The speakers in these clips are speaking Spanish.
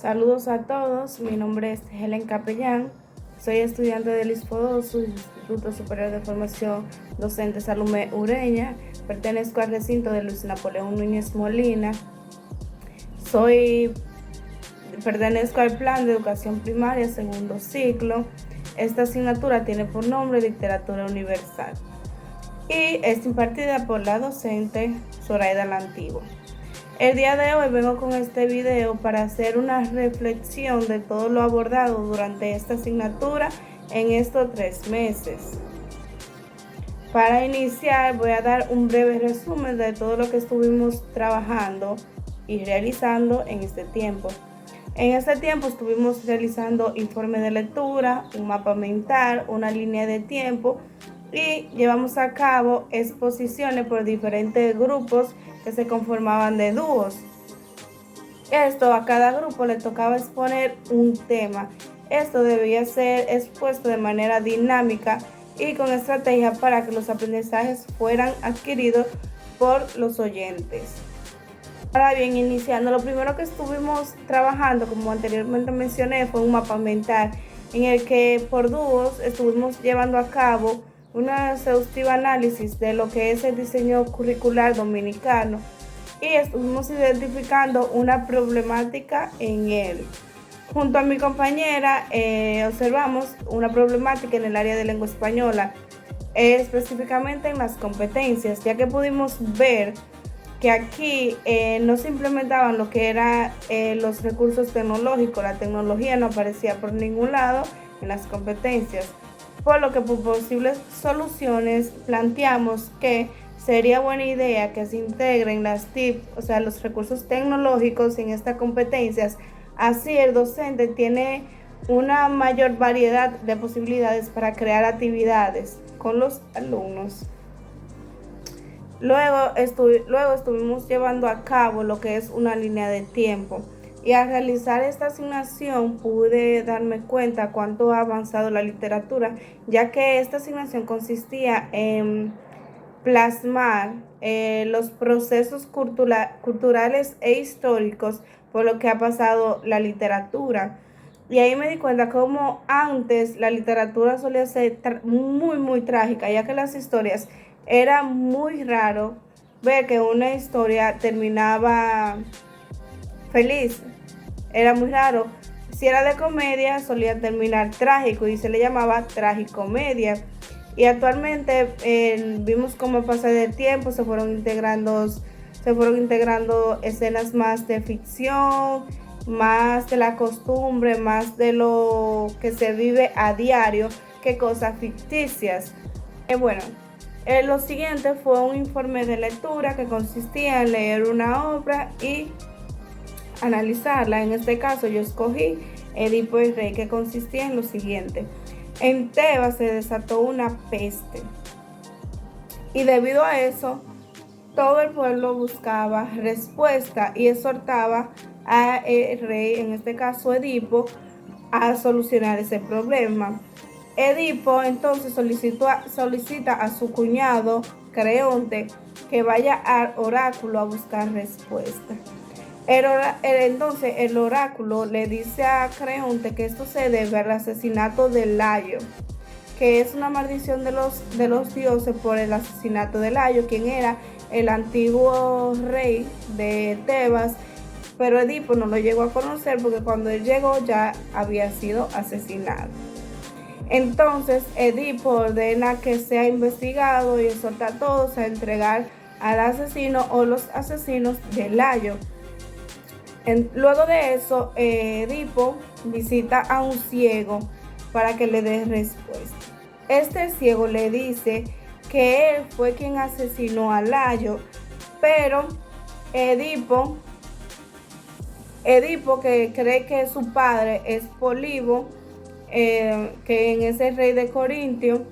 Saludos a todos, mi nombre es Helen Capellán, soy estudiante del ISFODOSU, Instituto Superior de Formación Docente Salomé Ureña, pertenezco al recinto de Luis Napoleón Núñez Molina, pertenezco al plan de educación primaria segundo ciclo. Esta asignatura tiene por nombre Literatura Universal y es impartida por la docente Zoraida Lantivo. El día de hoy vengo con este video para hacer una reflexión de todo lo abordado durante esta asignatura en estos 3 meses. Para iniciar voy a dar un breve resumen de todo lo que estuvimos trabajando y realizando en este tiempo. En este tiempo estuvimos realizando informe de lectura, un mapa mental, una línea de tiempo y llevamos a cabo exposiciones por diferentes grupos que se conformaban de dúos. Esto, a cada grupo le tocaba exponer un tema. Esto debía ser expuesto de manera dinámica y con estrategia para que los aprendizajes fueran adquiridos por los oyentes. Ahora bien, iniciando, lo primero que estuvimos trabajando, como anteriormente mencioné, fue un mapa mental en el que por dúos estuvimos llevando a cabo un exhaustivo análisis de lo que es el diseño curricular dominicano y estuvimos identificando una problemática en él. Junto a mi compañera observamos una problemática en el área de lengua española, específicamente en las competencias, ya que pudimos ver que aquí no se implementaban lo que eran los recursos tecnológicos. La tecnología no aparecía por ningún lado en las competencias, por lo que por posibles soluciones planteamos que sería buena idea que se integren las TIC, o sea, los recursos tecnológicos en estas competencias. Así el docente tiene una mayor variedad de posibilidades para crear actividades con los alumnos. Luego estuvimos llevando a cabo lo que es una línea de tiempo y al realizar esta asignación pude darme cuenta cuánto ha avanzado la literatura, ya que esta asignación consistía en plasmar los procesos culturales e históricos por lo que ha pasado la literatura. Y ahí me di cuenta cómo antes la literatura solía ser muy trágica, ya que las historias era muy raro ver que una historia terminaba feliz. Era muy raro. Si era de comedia, solía terminar trágico y se le llamaba tragicomedia. Y actualmente vimos cómo pasa del tiempo, se fueron integrando escenas más de ficción, más de la costumbre, más de lo que se vive a diario que cosas ficticias. Lo siguiente fue un informe de lectura que consistía en leer una obra y analizarla. En este caso yo escogí Edipo y Rey, que consistía en lo siguiente. En Tebas se desató una peste y debido a eso todo el pueblo buscaba respuesta y exhortaba a el rey, en este caso Edipo, a solucionar ese problema. Edipo entonces solicita a su cuñado Creonte que vaya al oráculo a buscar respuesta. Entonces el oráculo le dice a Creonte que esto se debe al asesinato de Layo, que es una maldición de los dioses por el asesinato de Layo, quien era el antiguo rey de Tebas, pero Edipo no lo llegó a conocer porque cuando él llegó ya había sido asesinado. Entonces Edipo ordena que sea investigado y exhorta a todos a entregar al asesino o los asesinos de Layo. Luego de eso, Edipo visita a un ciego para que le dé respuesta. Este ciego le dice que él fue quien asesinó a Layo, pero Edipo que cree que su padre es Polibo, que en ese rey de Corintio,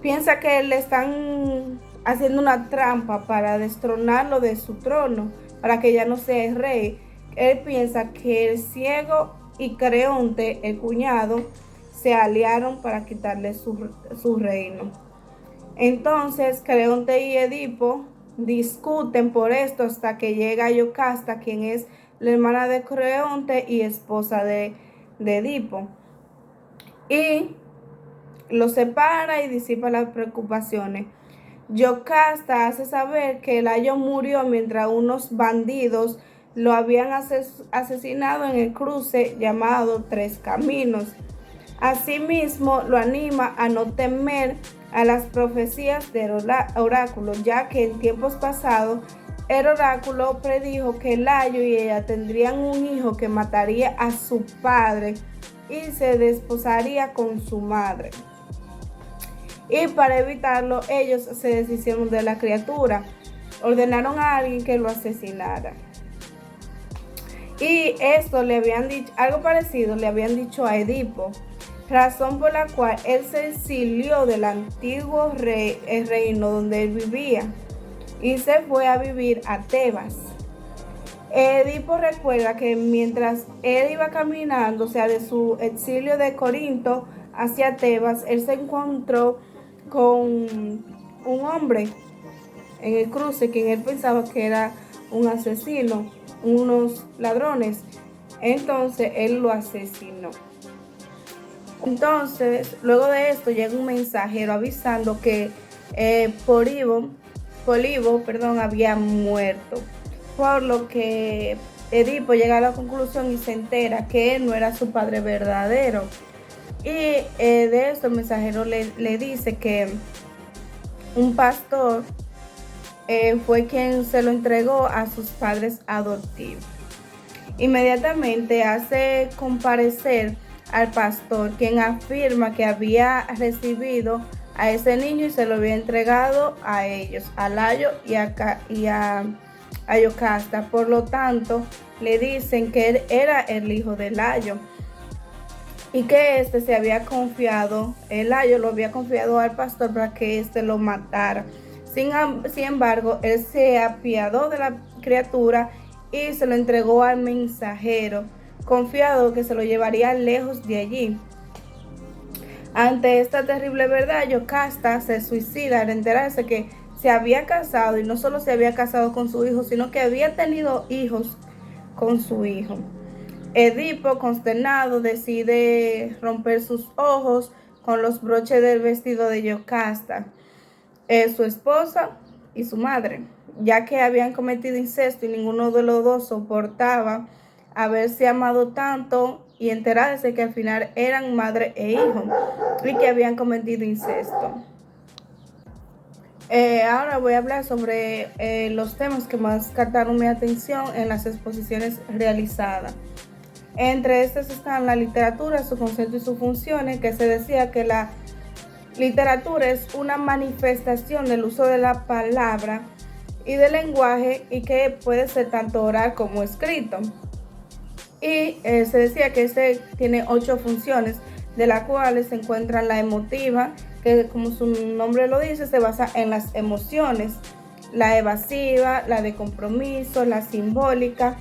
piensa que le están haciendo una trampa para destronarlo de su trono, para que ya no sea el rey. Él piensa que el ciego y Creonte, el cuñado, se aliaron para quitarle su reino. Entonces Creonte y Edipo discuten por esto hasta que llega Yocasta, quien es la hermana de Creonte y esposa de Edipo. Y lo separa y disipa las preocupaciones. Yocasta hace saber que Layo murió mientras unos bandidos lo habían asesinado en el cruce llamado Tres Caminos. Asimismo, lo anima a no temer a las profecías del oráculo, ya que en tiempos pasados el oráculo predijo que Layo y ella tendrían un hijo que mataría a su padre y se desposaría con su madre. Y para evitarlo, ellos se deshicieron de la criatura. Ordenaron a alguien que lo asesinara. Y esto le habían dicho, algo parecido le habían dicho a Edipo, razón por la cual él se exilió del antiguo reino donde él vivía y se fue a vivir a Tebas. Edipo recuerda que mientras él iba caminando, o sea, de su exilio de Corinto hacia Tebas, él se encontró con un hombre en el cruce, quien él pensaba que era un asesino, unos ladrones. Entonces él lo asesinó. Entonces, luego de esto llega un mensajero avisando que Polibo, había muerto, por lo que Edipo llega a la conclusión y se entera que él no era su padre verdadero. Y de esto el mensajero le dice que un pastor fue quien se lo entregó a sus padres adoptivos. Inmediatamente hace comparecer al pastor, quien afirma que había recibido a ese niño y se lo había entregado a ellos, a Layo y a Yocasta. Por lo tanto, le dicen que él era el hijo de Layo y que éste se había confiado, el Layo lo había confiado al pastor para que éste lo matara. Sin embargo, él se apiadó de la criatura y se lo entregó al mensajero, confiado que se lo llevaría lejos de allí. Ante esta terrible verdad, Yocasta se suicida al enterarse que se había casado, y no solo se había casado con su hijo, sino que había tenido hijos con su hijo. Edipo, consternado, decide romper sus ojos con los broches del vestido de Yocasta, su esposa y su madre, ya que habían cometido incesto y ninguno de los dos soportaba haberse amado tanto y enterarse que al final eran madre e hijo y que habían cometido incesto. Ahora voy a hablar sobre los temas que más captaron mi atención en las exposiciones realizadas. Entre estas están la literatura, su concepto y sus funciones, que se decía que la literatura es una manifestación del uso de la palabra y del lenguaje y que puede ser tanto oral como escrito. Y se decía que este tiene 8 funciones, de las cuales se encuentran la emotiva, que como su nombre lo dice, se basa en las emociones, la evasiva, la de compromiso, la simbólica,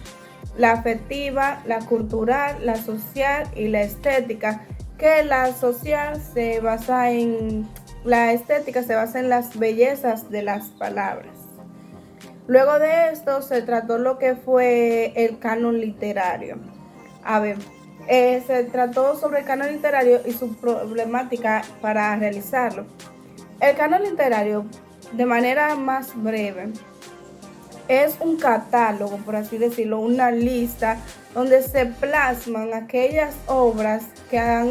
la afectiva, la cultural, la social y la estética, que la social se basa en, la estética se basa en las bellezas de las palabras. Luego de esto se trató lo que fue el canon literario. Se trató sobre el canon literario y su problemática para realizarlo. El canon literario, de manera más breve, es un catálogo, por así decirlo, una lista donde se plasman aquellas obras que a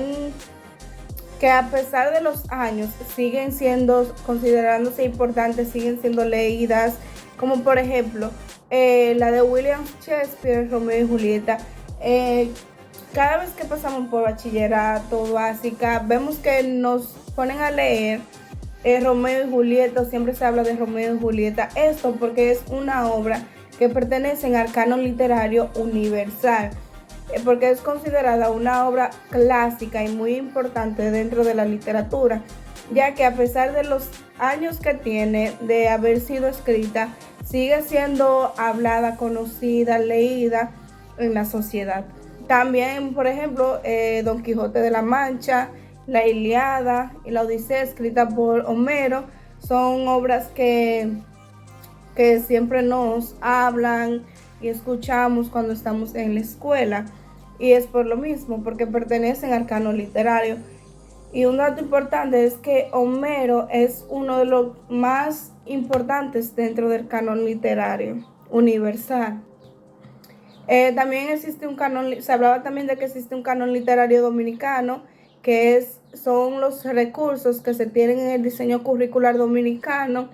pesar de los años siguen siendo, considerándose importantes, siguen siendo leídas, como por ejemplo la de William Shakespeare, Romeo y Julieta. Cada vez que pasamos por bachillerato, básica, vemos que nos ponen a leer Romeo y Julieta, siempre se habla de Romeo y Julieta. Esto porque es una obra que pertenece al canon literario universal, porque es considerada una obra clásica y muy importante dentro de la literatura, ya que a pesar de los años que tiene de haber sido escrita, sigue siendo hablada, conocida, leída en la sociedad. También, por ejemplo, Don Quijote de la Mancha, la Ilíada y la Odisea, escrita por Homero, son obras que siempre nos hablan y escuchamos cuando estamos en la escuela. Y es por lo mismo, porque pertenecen al canon literario. Y un dato importante es que Homero es uno de los más importantes dentro del canon literario universal. También existe un canon, se hablaba también de que existe un canon literario dominicano, que son los recursos que se tienen en el diseño curricular dominicano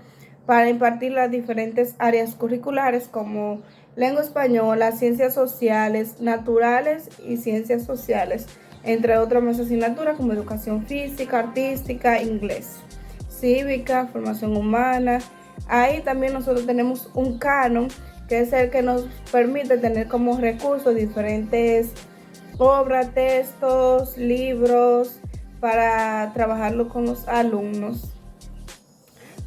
para impartir las diferentes áreas curriculares como lengua española, ciencias sociales, naturales y ciencias sociales, entre otras más asignaturas como educación física, artística, inglés, cívica, formación humana. Ahí también nosotros tenemos un canon que es el que nos permite tener como recursos diferentes obras, textos, libros para trabajarlo con los alumnos.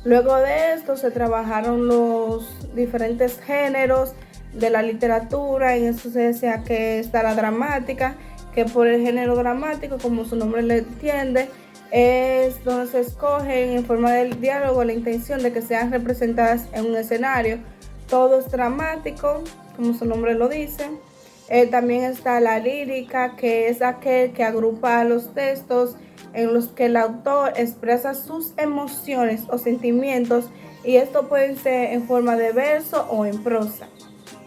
Luego de esto se trabajaron los diferentes géneros de la literatura. En eso se decía que está la dramática, que por el género dramático, como su nombre le entiende, es donde se escogen en forma del diálogo la intención de que sean representadas en un escenario. Todo es dramático, como su nombre lo dice. También está la lírica, que es aquel que agrupa los textos en los que el autor expresa sus emociones o sentimientos, y esto puede ser en forma de verso o en prosa.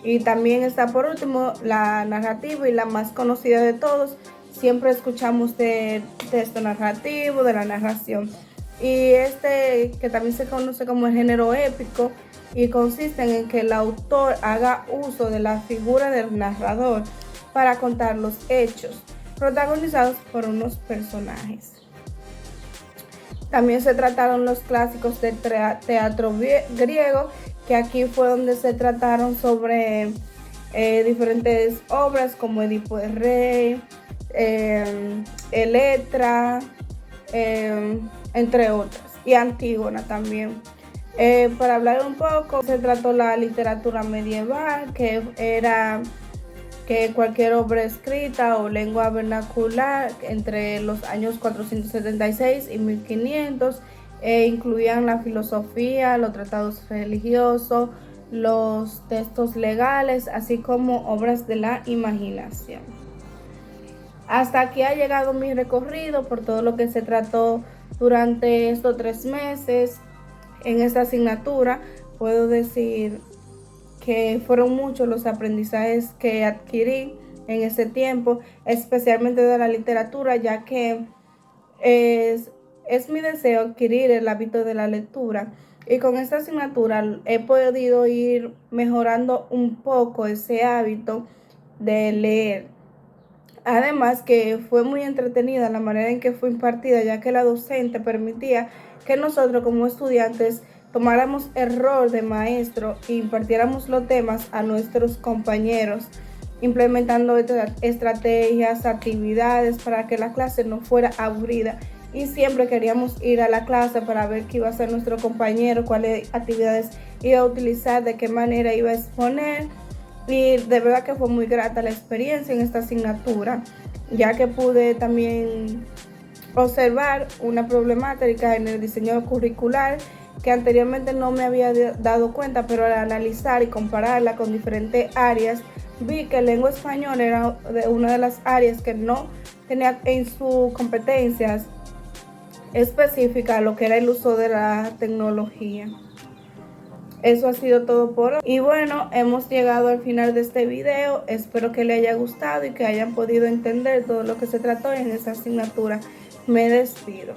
Y también está por último la narrativa, y la más conocida de todos. Siempre escuchamos de texto narrativo, de la narración. Y que también se conoce como el género épico, y consisten en que el autor haga uso de la figura del narrador para contar los hechos protagonizados por unos personajes. También se trataron los clásicos del teatro griego, que aquí fue donde se trataron sobre diferentes obras como Edipo el Rey, Electra, entre otras, y Antígona también. Para hablar un poco, se trató la literatura medieval, que era que cualquier obra escrita o lengua vernacular entre los años 476 y 1500 incluían la filosofía, los tratados religiosos, los textos legales, así como obras de la imaginación. Hasta aquí ha llegado mi recorrido por todo lo que se trató durante estos 3 meses en esta asignatura. Puedo decir que fueron muchos los aprendizajes que adquirí en ese tiempo, especialmente de la literatura, ya que es mi deseo adquirir el hábito de la lectura. Y con esta asignatura he podido ir mejorando un poco ese hábito de leer. Además que fue muy entretenida la manera en que fue impartida, ya que la docente permitía que nosotros como estudiantes tomáramos el rol de maestro e impartiéramos los temas a nuestros compañeros, implementando estrategias, actividades para que la clase no fuera aburrida. Y siempre queríamos ir a la clase para ver qué iba a hacer nuestro compañero, cuáles actividades iba a utilizar, de qué manera iba a exponer. Y de verdad que fue muy grata la experiencia en esta asignatura, ya que pude también observar una problemática en el diseño curricular que anteriormente no me había dado cuenta, pero al analizar y compararla con diferentes áreas, vi que lengua española era una de las áreas que no tenía en sus competencias específicas lo que era el uso de la tecnología. Eso ha sido todo por hoy. Y bueno, hemos llegado al final de este video. Espero que les haya gustado y que hayan podido entender todo lo que se trató en esa asignatura. Me despido.